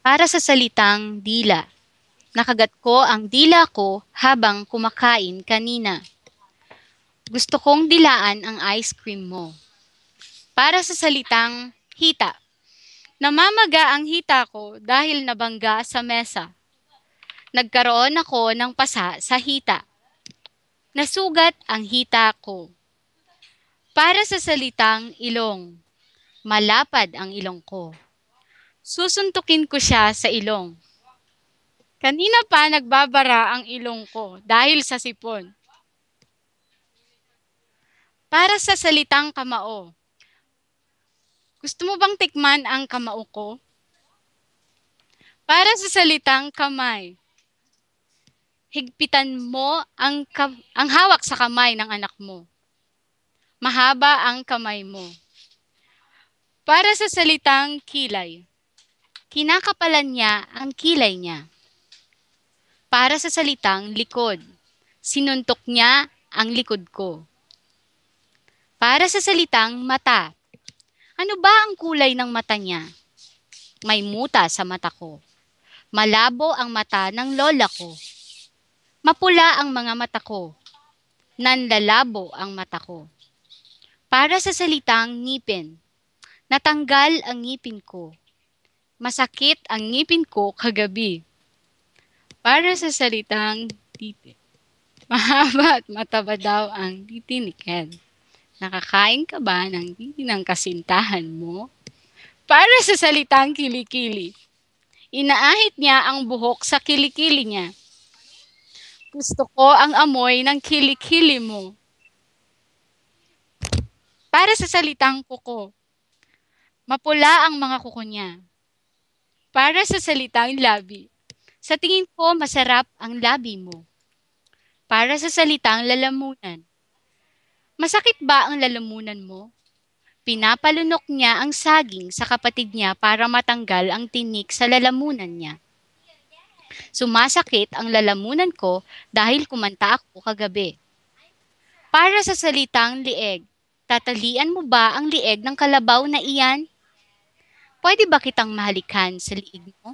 Para sa salitang dila. Nakagat ko ang dila ko habang kumakain kanina. Gusto kong dilaan ang ice cream mo. Para sa salitang hita. Namamaga ang hita ko dahil nabangga sa mesa. Nagkaroon ako ng pasa sa hita. Nasugat ang hita ko. Para sa salitang ilong. Malapad ang ilong ko. Susuntukin ko siya sa ilong. Kanina pa nagbabara ang ilong ko dahil sa sipon. Para sa salitang kamao. Gusto mo bang tikman ang kamao ko? Para sa salitang kamay. Higpitan mo ang hawak sa kamay ng anak mo. Mahaba ang kamay mo. Para sa salitang kilay. Kinakapalan niya ang kilay niya. Para sa salitang likod. Sinuntok niya ang likod ko. Para sa salitang mata. Ano ba ang kulay ng mata niya? May muta sa mata ko. Malabo ang mata ng lola ko. Mapula ang mga mata ko. Nanlalabo ang mata ko. Para sa salitang ngipin. Natanggal ang ngipin ko. Masakit ang ngipin ko kagabi. Para sa salitang titi. Mahaba at mataba daw ang titi ni Ken. Nakakain ka ba ng titi ng kasintahan mo? Para sa salitang kilikili. Inaahit niya ang buhok sa kilikili niya. Gusto ko ang amoy ng kilikili mo. Para sa salitang kuko. Mapula ang mga kuko niya. Para sa salitang labi. Sa tingin ko masarap ang labi mo. Para sa salitang lalamunan. Masakit ba ang lalamunan mo? Pinapalunok niya ang saging sa kapatid niya para matanggal ang tinik sa lalamunan niya. Sumasakit ang lalamunan ko dahil kumanta ako kagabi. Para sa salitang lieg. Tatalian mo ba ang lieg ng kalabaw na iyan? Pwede ba kitang mahalikan sa liig mo?